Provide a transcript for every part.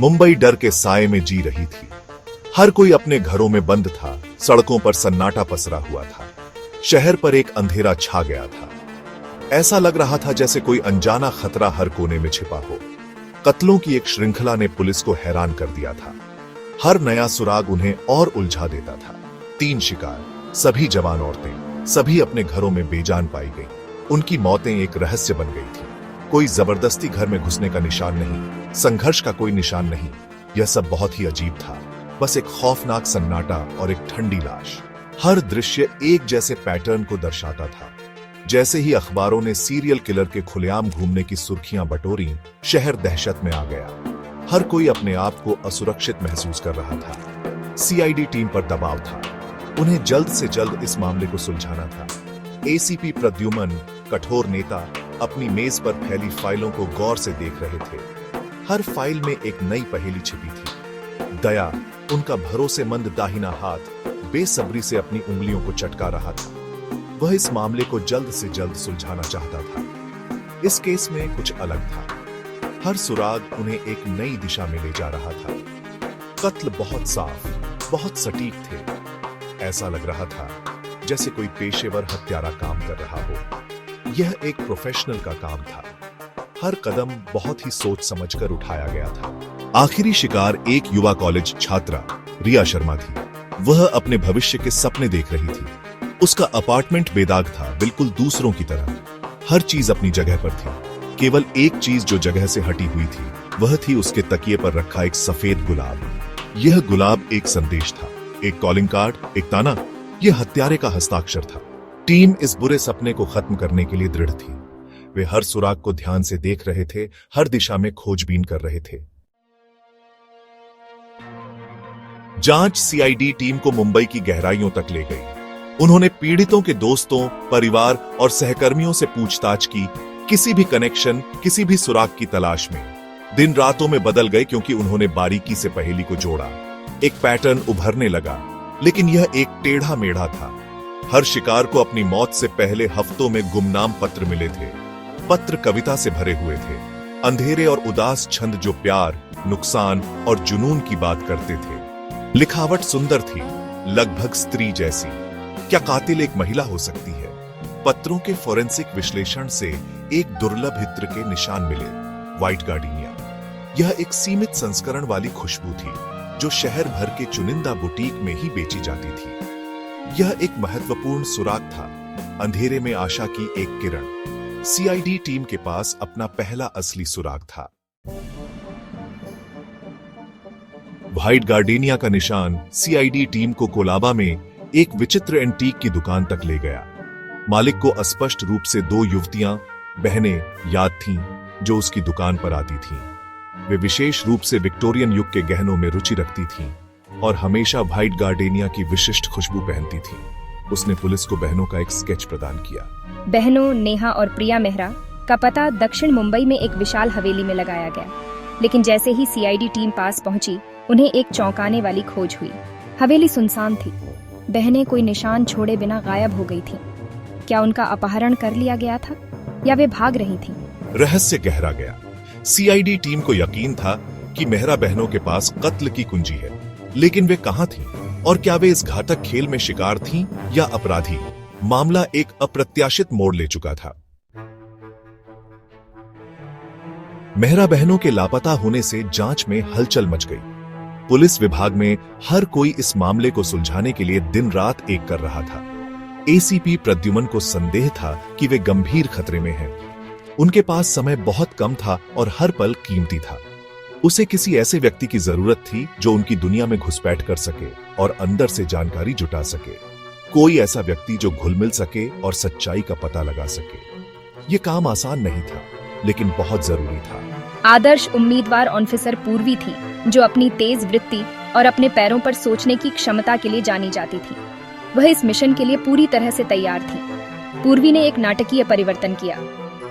मुंबई डर के साए में जी रही थी। हर कोई अपने घरों में बंद था, सड़कों पर सन्नाटा पसरा हुआ था। शहर पर एक अंधेरा छा गया था। ऐसा लग रहा था जैसे कोई अनजाना खतरा हर कोने में छिपा हो। कत्लों की एक श्रृंखला ने पुलिस को हैरान कर दिया था। हर नया सुराग उन्हें और उलझा देता था। 3 शिकार, सभी जवान औरतें, सभी अपने घरों में बेजान पाई गई। उनकी मौतें एक रहस्य बन गई थी। कोई जबरदस्ती घर में घुसने का निशान नहीं, संघर्ष का कोई निशान नहीं। यह सब बहुत ही अजीब था। बस एक खौफनाक सन्नाटा और एक ठंडी लाश। हर दृश्य एक जैसे पैटर्न को दर्शाता था। जैसे ही अखबारों ने सीरियल किलर के खुलेआम घूमने की सुर्खियां बटोरी, शहर दहशत में आ गया। हर कोई अपने आप को असुरक्षित महसूस कर रहा था। सीआईडी टीम पर दबाव था। उन्हें जल्द से जल्द इस मामले को सुलझाना था। एसीपी प्रद्युमन, कठोर नेता, अपनी मेज पर फैली फाइलों को गौर से देख रहे थे। हर फाइल में एक नई पहेली छिपी थी। दया, उनका भरोसेमंद दाहिना हाथ, बेसब्री से अपनी उंगलियों को चटका रहा था। वह इस मामले को जल्द से जल्द सुलझाना चाहता था। इस केस में कुछ अलग था। हर सुराग उन्हें एक नई दिशा में ले जा रहा था। कत्ल बहुत साफ, बहुत सटीक थे। ऐसा लग रहा था जैसे कोई पेशेवर हत्यारा काम कर रहा हो। यह एक प्रोफेशनल का काम था। हर कदम बहुत ही सोच समझकर उठाया गया था। आखिरी शिकार एक युवा कॉलेज छात्रा रिया शर्मा थी। वह अपने भविष्य के सपने देख रही थी। उसका अपार्टमेंट बेदाग था, बिल्कुल दूसरों की तरह। हर चीज अपनी जगह पर थी। केवल एक चीज जो जगह से हटी हुई थी, वह थी उसके तकिए पर रखा एक सफेद गुलाब। यह गुलाब एक संदेश था, एक कॉलिंग कार्ड, एक ताना। यह हत्यारे का हस्ताक्षर था। टीम इस बुरे सपने को खत्म करने के लिए दृढ़ थी। वे हर सुराग को ध्यान से देख रहे थे, हर दिशा में खोजबीन कर रहे थे। जांच सीआईडी टीम को मुंबई की गहराइयों तक ले गई। उन्होंने पीड़ितों के दोस्तों, परिवार और सहकर्मियों से पूछताछ की, किसी भी कनेक्शन, किसी भी सुराग की तलाश में। दिन रातों में बदल गए क्योंकि उन्होंने बारीकी से पहेली को जोड़ा। एक पैटर्न उभरने लगा, लेकिन यह एक टेढ़ा मेढ़ा था। हर शिकार को अपनी मौत से पहले हफ्तों में गुमनाम पत्र मिले थे। पत्र कविता से भरे हुए थे, अंधेरे और उदास छंद जो प्यार, नुकसान और जुनून की बात करते थे। लिखावट सुंदर थी, लगभग स्त्री जैसी। क्या कातिल एक महिला हो सकती है? पत्रों के फोरेंसिक विश्लेषण से एक दुर्लभ इत्र के निशान मिले, व्हाइट गार्डिनिया। यह एक सीमित संस्करण वाली खुशबू थी जो शहर भर के चुनिंदा बुटीक में ही बेची जाती थी। यह एक महत्वपूर्ण सुराग था, अंधेरे में आशा की एक किरण। सीआईडी टीम के पास अपना पहला असली सुराग था। व्हाइट गार्डेनिया का निशान सीआईडी टीम को कोलाबा में एक विचित्र एंटीक की दुकान तक ले गया। मालिक को अस्पष्ट रूप से 2 युवतियां, बहनें याद थीं जो उसकी दुकान पर आती थीं। वे विशेष रूप से विक्टोरियन युग के गहनों में रुचि रखती थीं और हमेशा व्हाइट गार्डेनिया की विशिष्ट खुशबू पहनती थीं। उसने पुलिस को बहनों का एक स्केच प्रदान किया। बहनों नेहा और प्रिया मेहरा का पता दक्षिण मुंबई में एक विशाल हवेली में लगाया गया, लेकिन जैसे ही सीआईडी टीम पास पहुंची, उन्हें एक चौंकाने वाली खोज हुई। हवेली सुनसान थी। बहनें कोई निशान छोड़े बिना गायब हो गई थीं। क्या उनका अपहरण कर लिया गया था या वे भाग रही थीं? रहस्य गहरा गया। सीआईडी टीम को यकीन था कि मेहरा बहनों के पास कत्ल की कुंजी है, लेकिन वे कहां थीं? और क्या वे इस घातक खेल में शिकार थीं या अपराधी? मामला एक अप्रत्याशित मोड़ ले चुका था। मेहरा बहनों के लापता होने से जांच में हलचल मच गई। पुलिस विभाग में हर कोई इस मामले को सुलझाने के लिए दिन रात एक कर रहा था। एसीपी प्रद्युमन को संदेह था कि वे गंभीर खतरे में हैं। उनके पास समय बहुत कम था और हर पल कीमती था। उसे किसी ऐसे व्यक्ति की जरूरत थी जो उनकी दुनिया में घुसपैठ कर सके और अंदर से जानकारी जुटा सके। कोई ऐसा व्यक्ति जो घुल मिल सके और सच्चाई का पता लगा सके। ये काम आसान नहीं था, लेकिन बहुत जरूरी था। आदर्श उम्मीदवार ऑफिसर पूर्वी थी, जो अपनी तेज वृत्ति और अपने पैरों पर सोचने की क्षमता के लिए जानी जाती थी। वह इस मिशन के लिए पूरी तरह से तैयार थी। पूर्वी ने एक नाटकीय परिवर्तन किया।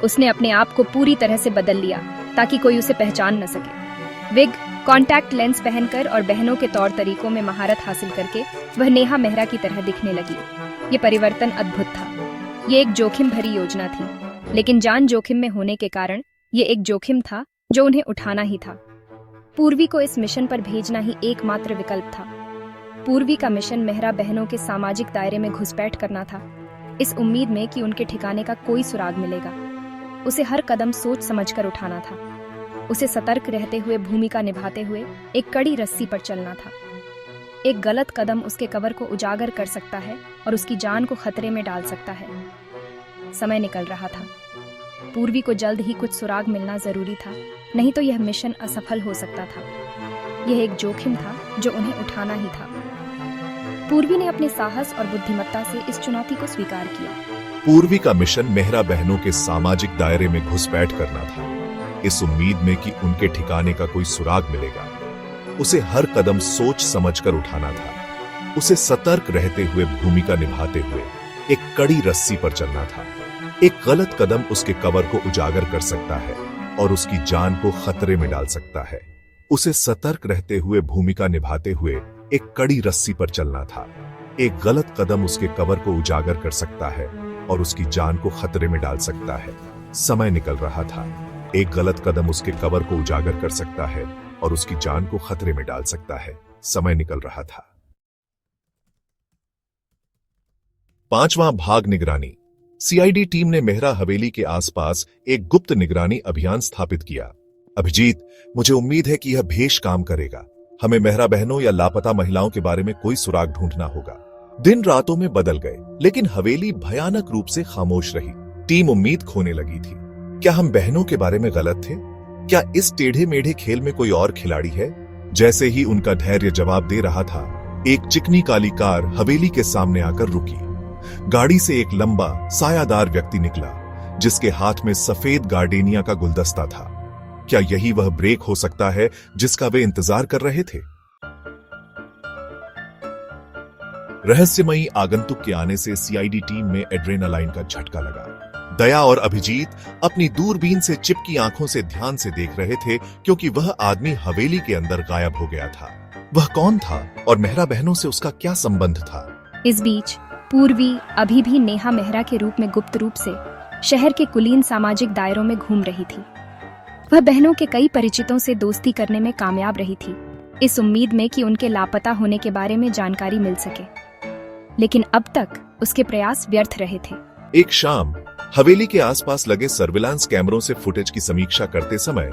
उसने अपने आप को पूरी तरह से बदल लिया ताकि कोई उसे पहचान न सके। विग, कॉन्टैक्ट लेंस पहनकर और बहनों के तौर तरीकों में महारत हासिल करके वह नेहा मेहरा की तरह दिखने लगी। ये परिवर्तन अद्भुत था। ये एक जोखिम भरी योजना थी, लेकिन जान जोखिम में होने के कारण ये एक जोखिम था जो उन्हें उठाना ही था। पूर्वी को इस मिशन पर भेजना ही एकमात्र विकल्प था। पूर्वी का मिशन मेहरा बहनों के सामाजिक दायरे में घुसपैठ करना था, इस उम्मीद में कि उनके ठिकाने का कोई सुराग मिलेगा। उसे हर कदम सोच समझकर उठाना था। उसे सतर्क रहते हुए, भूमिका निभाते हुए एक कड़ी रस्सी पर चलना था। एक गलत कदम उसके कवर को उजागर कर सकता है और उसकी जान को खतरे में डाल सकता है। समय निकल रहा था। पूर्वी को जल्द ही कुछ सुराग मिलना जरूरी था, नहीं तो यह मिशन असफल हो सकता था। यह एक जोखिम था जो उन्हें उठाना ही था। पूर्वी ने अपने साहस और बुद्धिमत्ता से इस चुनौती को स्वीकार किया। पूर्वी का मिशन मेहरा बहनों के सामाजिक दायरे में घुसपैठ करना था, इस उम्मीद में कि उनके ठिकाने का कोई सुराग मिलेगा। उसे हर कदम सोच समझकर उठाना था। उसे सतर्क रहते हुए, भूमिका निभाते हुए एक कड़ी रस्सी पर चलना था। एक गलत कदम उसके कवर को उजागर कर सकता है और उसकी जान को खतरे में डाल सकता है। उसे सतर्क रहते हुए, भूमिका निभाते हुए एक कड़ी रस्सी पर चलना था। एक गलत कदम उसके कवर को उजागर कर सकता है और उसकी जान को खतरे में डाल सकता है। समय निकल रहा था। एक गलत कदम उसके कवर को उजागर कर सकता है और उसकी जान को खतरे में डाल सकता है। समय निकल रहा था। 5वां भाग, निगरानी। सीआईडी टीम ने मेहरा हवेली के आसपास एक गुप्त निगरानी अभियान स्थापित किया। अभिजीत, मुझे उम्मीद है कि यह भेष काम करेगा। हमें मेहरा बहनों या लापता महिलाओं के बारे में कोई सुराग ढूंढना होगा। दिन रातों में बदल गए, लेकिन हवेली भयानक रूप से खामोश रही। टीम उम्मीद खोने लगी थी। क्या हम बहनों के बारे में गलत थे? क्या इस टेढ़े मेढ़े खेल में कोई और खिलाड़ी है? जैसे ही उनका धैर्य जवाब दे रहा था, एक चिकनी काली कार हवेली के सामने आकर रुकी। गाड़ी से एक लंबा सायादार व्यक्ति निकला, जिसके हाथ में सफेद गार्डेनिया का गुलदस्ता था। क्या यही वह ब्रेक हो सकता है जिसका वे इंतजार कर रहे थे? रहस्यमयी आगंतुक के आने से सीआईडी टीम में एड्रेनालाइन का झटका लगा। दया और अभिजीत अपनी दूरबीन से चिपकी आंखों से ध्यान से देख रहे थे, क्योंकि वह आदमी हवेली के अंदर गायब हो गया था। वह कौन था और मेहरा बहनों से उसका क्या संबंध था? इस बीच पूर्वी अभी भी नेहा मेहरा के रूप में गुप्त रूप से शहर के कुलीन सामाजिक दायरों में घूम रही थी। वह बहनों के कई परिचितों से दोस्ती करने में कामयाब रही थी, इस उम्मीद में कि उनके लापता होने के बारे में जानकारी मिल सके। लेकिन अब तक उसके प्रयास व्यर्थ रहे थे। एक शाम हवेली के आसपास लगे सर्विलांस कैमरों से फुटेज की समीक्षा करते समय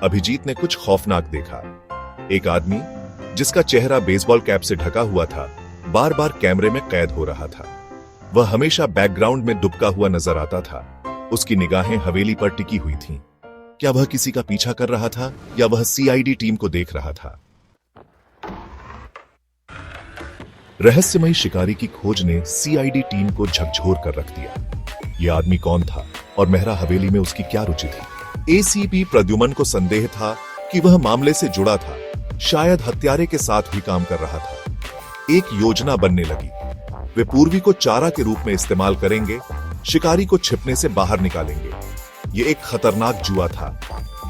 अभिजीत ने कुछ खौफनाक देखा। एक आदमी जिसका चेहरा बेसबॉल कैप से ढका हुआ था, बार बार कैमरे में कैद हो रहा था। वह हमेशा बैकग्राउंड में दुबका हुआ नजर आता था। उसकी निगाहें हवेली पर टिकी हुई थीं। क्या वह किसी का पीछा कर रहा था या वह सीआईडी टीम को देख रहा था? रहस्यमयी शिकारी की खोज ने सीआईडी टीम को झकझोर कर रख दिया। यह आदमी कौन था और मेहरा हवेली में उसकी क्या रुचि थी? एसीपी प्रद्युमन को संदेह था कि वह मामले से जुड़ा था, शायद हत्यारे के साथ भी काम कर रहा था। एक योजना बनने लगी। वे पूर्वी को चारा के रूप में इस्तेमाल करेंगे, शिकारी को छिपने से बाहर निकालेंगे। यह एक खतरनाक जुआ था,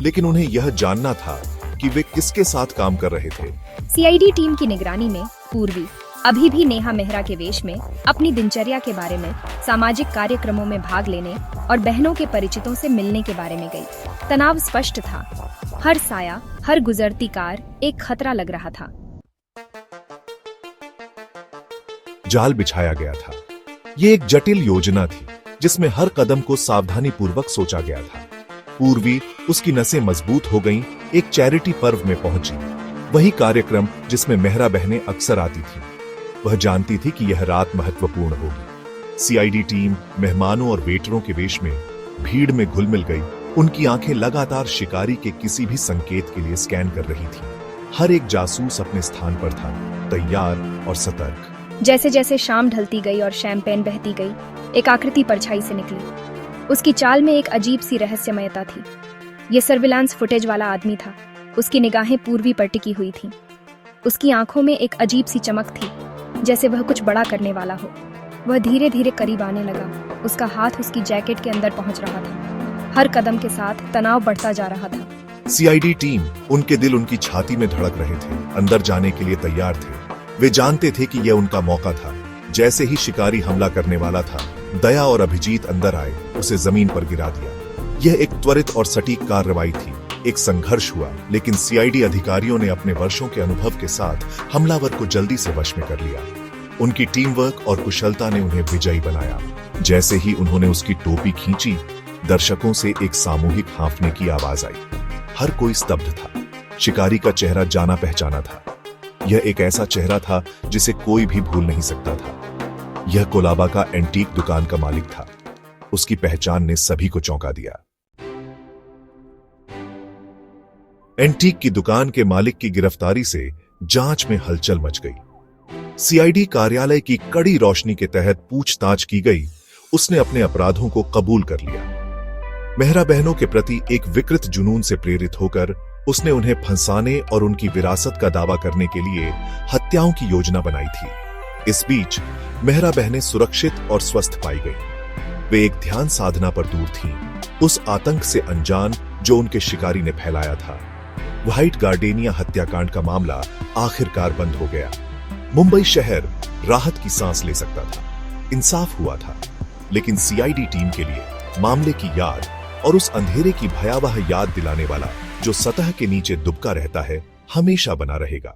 लेकिन उन्हें यह जानना था कि वे किसके साथ काम कर रहे थे। सीआईडी टीम की निगरानी में पूर्वी अभी भी नेहा मेहरा के वेश में अपनी दिनचर्या के बारे में, सामाजिक कार्यक्रमों में भाग लेने और बहनों के परिचितों से मिलने के बारे में गई। तनाव स्पष्ट था। हर साया, हर गुजरती कार एक खतरा लग रहा था। जाल बिछाया गया था। यह एक जटिल योजना थी, जिसमें हर कदम को सावधानी पूर्वक सोचा गया था। पूर्वी, उसकी नसें मजबूत हो गईं, एक चैरिटी पर्व में पहुंची। वही कार्यक्रम जिसमें मेहरा बहनें अक्सर आती थीं। वह जानती थी कि यह रात महत्वपूर्ण होगी। सीआईडी टीम मेहमानों और वेटरों के वेश में भीड़ में घुल मिल गई। उनकी आंखें लगातार शिकारी के किसी भी संकेत के लिए स्कैन कर रही थी। हर एक जासूस अपने स्थान पर था, तैयार और सतर्क। जैसे जैसे शाम ढलती गई और शैंपेन बहती गई, एक आकृति परछाई से निकली। उसकी चाल में एक अजीब सी रहस्यमयता थी। यह सर्विलांस फुटेज वाला आदमी था। उसकी निगाहें पूर्वी पर टिकी हुई थीं। उसकी आंखों में एक अजीब सी चमक थी, जैसे वह कुछ बड़ा करने वाला हो। वह धीरे धीरे करीब आने लगा। उसका हाथ उसकी जैकेट के अंदर पहुंच रहा था। हर कदम के साथ तनाव बढ़ता जा रहा था। सीआईडी टीम, उनके दिल उनकी छाती में धड़क रहे थे, अंदर जाने के लिए तैयार थे। वे जानते थे कि यह उनका मौका था। जैसे ही शिकारी हमला करने वाला था, दया और अभिजीत अंदर आए, उसे जमीन पर गिरा दिया। यह एक त्वरित और सटीक कार्रवाई थी। एक संघर्ष हुआ, लेकिन सीआईडी अधिकारियों ने अपने वर्षों के अनुभव के साथ हमलावर को जल्दी से वश में कर लिया। उनकी टीम वर्क और कुशलता ने उन्हें विजयी बनाया। जैसे ही उन्होंने उसकी टोपी खींची, दर्शकों से एक सामूहिक हांफने की आवाज आई। हर कोई स्तब्ध था। शिकारी का चेहरा जाना पहचाना था। यह एक ऐसा चेहरा था जिसे कोई भी भूल नहीं सकता था। यह कोलाबा का एंटीक दुकान का मालिक था। उसकी पहचान ने सभी को चौंका दिया। एंटीक की दुकान के मालिक की गिरफ्तारी से जांच में हलचल मच गई। सीआईडी कार्यालय की कड़ी रोशनी के तहत पूछताछ की गई। उसने अपने अपराधों को कबूल कर लिया। मेहरा बहनों के प्रति एक विकृत जुनून से प्रेरित होकर उसने उन्हें फंसाने और उनकी विरासत का दावा करने के लिए हत्याओं की योजना बनाई थी। इस बीच मेहरा बहनें सुरक्षित और स्वस्थ पाई गईं। वे एक ध्यान साधना पर दूर थीं, उस आतंक से अनजान जो उनके शिकारी ने फैलाया था। व्हाइट गार्डेनिया हत्याकांड का मामला आखिरकार बंद हो गया। मुंबई शहर राहत की सांस ले सकता था। इंसाफ हुआ था, लेकिन सीआईडी टीम के लिए मामले की याद और उस अंधेरे की भयावह याद दिलाने वाला जो सतह के नीचे दुबका रहता है, हमेशा बना रहेगा।